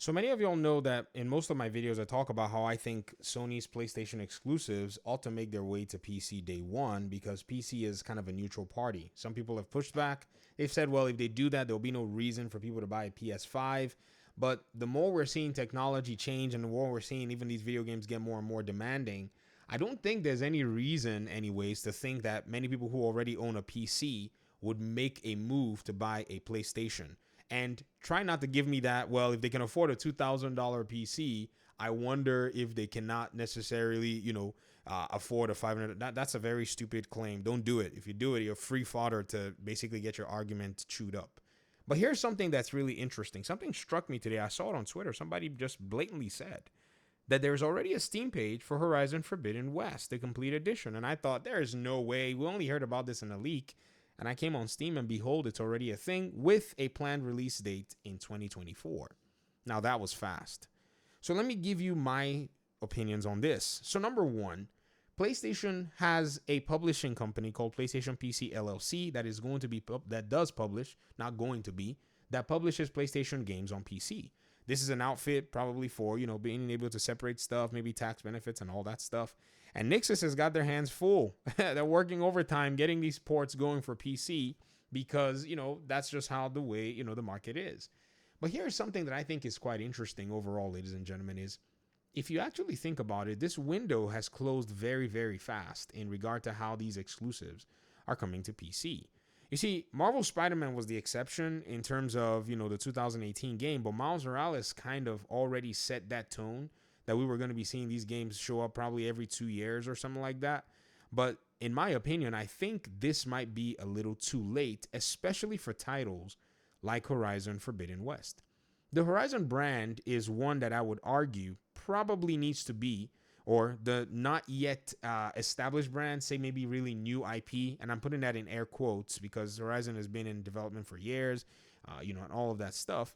So many of y'all know that in most of my videos, I talk about how I think Sony's PlayStation exclusives ought to make their way to PC day one because PC is kind of a neutral party. Some people have pushed back. They've said, well, if they do that, there'll be no reason for people to buy a PS5. But the more we're seeing technology change and the more we're seeing even these video games get more and more demanding, I don't think there's any reason, anyways, to think that many people who already own a PC would make a move to buy a PlayStation. And try not to give me that, well, if they can afford a $2,000 PC, I wonder if they cannot necessarily, afford a 500. That's a very stupid claim. Don't do it. If you do it, you're free fodder to basically get your argument chewed up. But here's something that's really interesting. Something struck me today. I saw it on Twitter. Somebody just blatantly said that there's already a Steam page for Horizon Forbidden West, the complete edition. And I thought, there's no way. We only heard about this in a leak. And I came on Steam and behold, it's already a thing with a planned release date in 2024. Now that was fast. So let me give you my opinions on this. So number one, PlayStation has a publishing company called PlayStation PC LLC that does publish, not going to be, that publishes PlayStation games on PC. This is an outfit probably for, being able to separate stuff, maybe tax benefits and all that stuff. And Nixxes has got their hands full. They're working overtime getting these ports going for PC because, that's just how the way, the market is. But here's something that I think is quite interesting overall, ladies and gentlemen, is if you actually think about it, this window has closed very, very fast in regard to how these exclusives are coming to PC. You see, Marvel Spider-Man was the exception in terms of, the 2018 game, but Miles Morales kind of already set that tone that we were going to be seeing these games show up probably every 2 years or something like that. But in my opinion, I think this might be a little too late, especially for titles like Horizon Forbidden West. The Horizon brand is one that I would argue probably needs to be, or the not yet established brand, say maybe really new IP, and I'm putting that in air quotes because Horizon has been in development for years, and all of that stuff.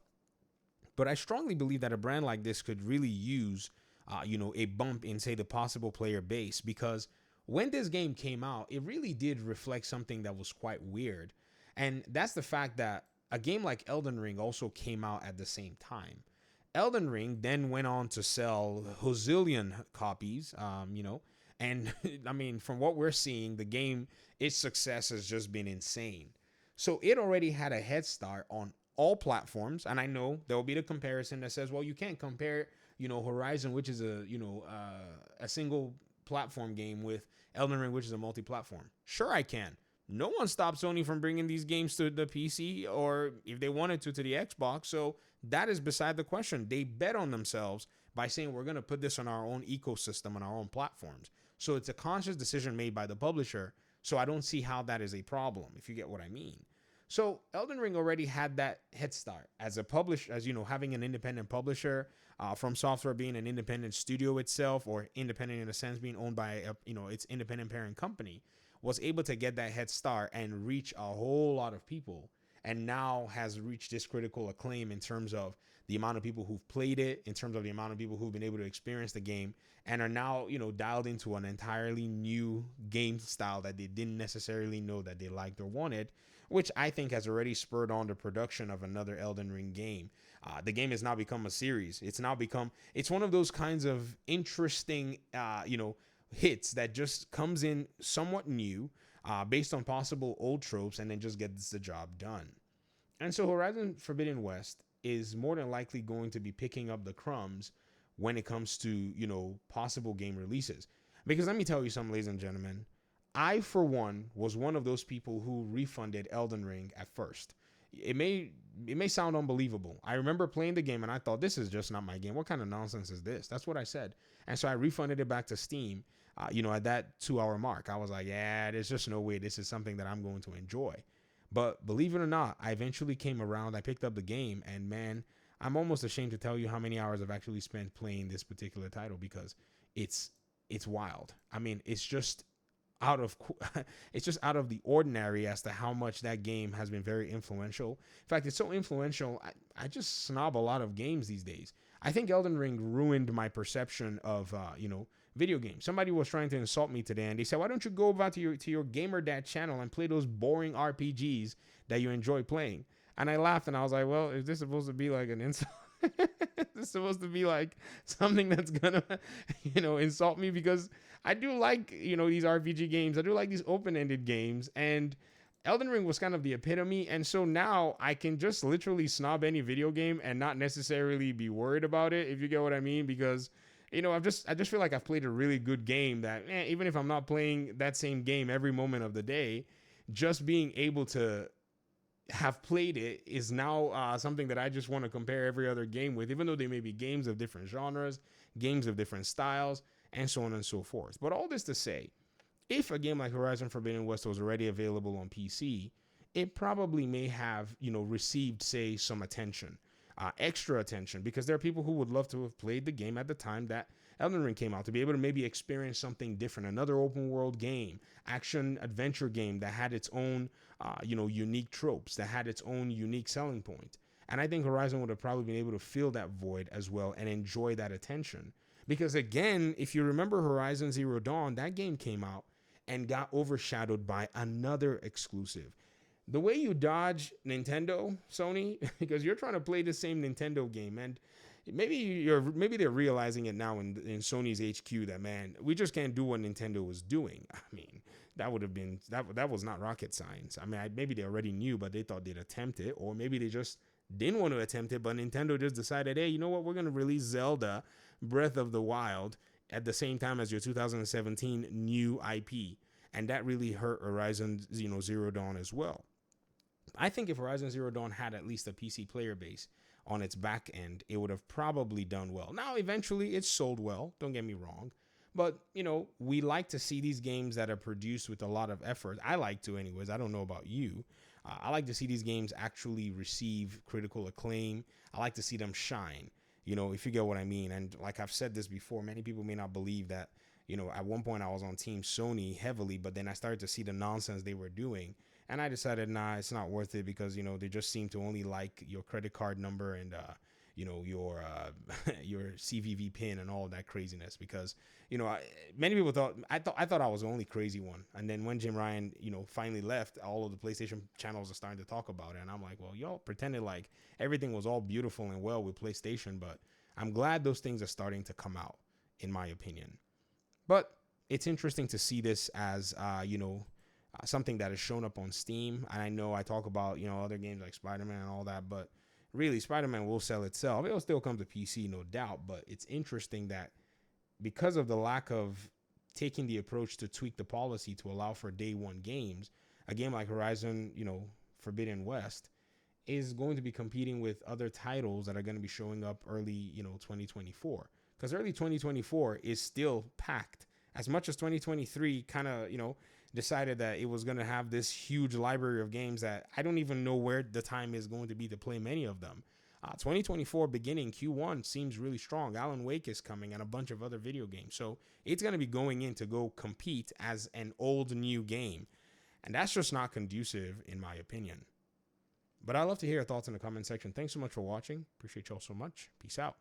But I strongly believe that a brand like this could really use, a bump in, say, the possible player base, because when this game came out, it really did reflect something that was quite weird. And that's the fact that a game like Elden Ring also came out at the same time. Elden Ring then went on to sell Hozillion copies, and I mean, from what we're seeing, the game, its success has just been insane. So it already had a head start on all platforms, and I know there will be the comparison that says, well, you can't compare, Horizon, which is a single platform game, with Elden Ring, which is a multi-platform. Sure, I can. No one stopped Sony from bringing these games to the PC, or if they wanted to the Xbox. So that is beside the question. They bet on themselves by saying we're going to put this on our own ecosystem, on our own platforms. So it's a conscious decision made by the publisher. So I don't see how that is a problem, if you get what I mean. So Elden Ring already had that head start as a publisher, as having an independent publisher, From Software being an independent studio itself, or independent in a sense being owned by its independent parent company, was able to get that head start and reach a whole lot of people, and now has reached this critical acclaim in terms of the amount of people who've played it, in terms of the amount of people who've been able to experience the game, and are now, dialed into an entirely new game style that they didn't necessarily know that they liked or wanted, which I think has already spurred on the production of another Elden Ring game. The game has now become a series. It's one of those kinds of interesting, hits that just comes in somewhat new, based on possible old tropes, and then just gets the job done. And so Horizon Forbidden West is more than likely going to be picking up the crumbs when it comes to, possible game releases. Because let me tell you something, ladies and gentlemen, I, for one, was one of those people who refunded Elden Ring at first. It may sound unbelievable. I remember playing the game and I thought, this is just not my game. What kind of nonsense is this? That's what I said. And so I refunded it back to Steam, at that 2-hour mark. I was like, yeah, there's just no way this is something that I'm going to enjoy. But believe it or not, I eventually came around. I picked up the game, and man, I'm almost ashamed to tell you how many hours I've actually spent playing this particular title, because it's wild. I mean, it's just out of the ordinary as to how much that game has been very influential. In fact, it's so influential, I just snob a lot of games these days. I think Elden Ring ruined my perception of video games. Somebody was trying to insult me today, and they said, why don't you go back to your Gamer Dad channel and play those boring RPGs that you enjoy playing? And I laughed, and I was like, well, is this supposed to be like an insult? this supposed to be like something that's gonna, insult me? Because I do like, these RPG games. I do like these open-ended games, and Elden Ring was kind of the epitome. And so now I can just literally snob any video game and not necessarily be worried about it, if you get what I mean. Because, I just feel like I've played a really good game that, even if I'm not playing that same game every moment of the day, just being able to have played it is now something that I just want to compare every other game with, even though they may be games of different genres, games of different styles, and so on and so forth. But all this to say, if a game like Horizon Forbidden West was already available on PC, it probably may have, received, say, some attention, extra attention, because there are people who would love to have played the game at the time that Elden Ring came out, to be able to maybe experience something different, another open world game, action adventure game that had its own, unique tropes, that had its own unique selling point. And I think Horizon would have probably been able to fill that void as well and enjoy that attention. Because again, if you remember Horizon Zero Dawn, that game came out and got overshadowed by another exclusive. The way you dodge Nintendo, Sony, because you're trying to play the same Nintendo game, and maybe they're realizing it now in Sony's HQ that, man, we just can't do what Nintendo was doing. I mean, that would have been that was not rocket science. I mean, maybe they already knew, but they thought they'd attempt it, or maybe they just didn't want to attempt it, but Nintendo just decided, hey, you know what, we're going to release Zelda Breath of the Wild at the same time as your 2017 new IP, and that really hurt Horizon Zero Dawn as well. I think if Horizon Zero Dawn had at least a PC player base on its back end, it would have probably done well. Now, eventually, it's sold well, don't get me wrong, but, we like to see these games that are produced with a lot of effort. I like to anyways. I don't know about you. I like to see these games actually receive critical acclaim. I like to see them shine, if you get what I mean. And like I've said this before, many people may not believe that, at one point I was on Team Sony heavily, but then I started to see the nonsense they were doing. And I decided, nah, it's not worth it, because, they just seem to only like your credit card number and, your your CVV pin and all that craziness. Because, many people thought I was the only crazy one. And then when Jim Ryan, finally left, all of the PlayStation channels are starting to talk about it. And I'm like, well, y'all pretended like everything was all beautiful and well with PlayStation. But I'm glad those things are starting to come out, in my opinion. But it's interesting to see this as, something that has shown up on Steam. And I know I talk about, other games like Spider-Man and all that, but really Spider-Man will sell itself. It'll still come to PC, no doubt. But it's interesting that because of the lack of taking the approach to tweak the policy to allow for day one games, a game like Horizon, Forbidden West is going to be competing with other titles that are going to be showing up early, 2024. Because early 2024 is still packed. As much as 2023 kind of, decided that it was going to have this huge library of games that I don't even know where the time is going to be to play many of them. 2024 beginning Q1 seems really strong. Alan Wake is coming and a bunch of other video games. So it's going to be going in to go compete as an old new game. And that's just not conducive, in my opinion. But I'd love to hear your thoughts in the comment section. Thanks so much for watching. Appreciate y'all so much. Peace out.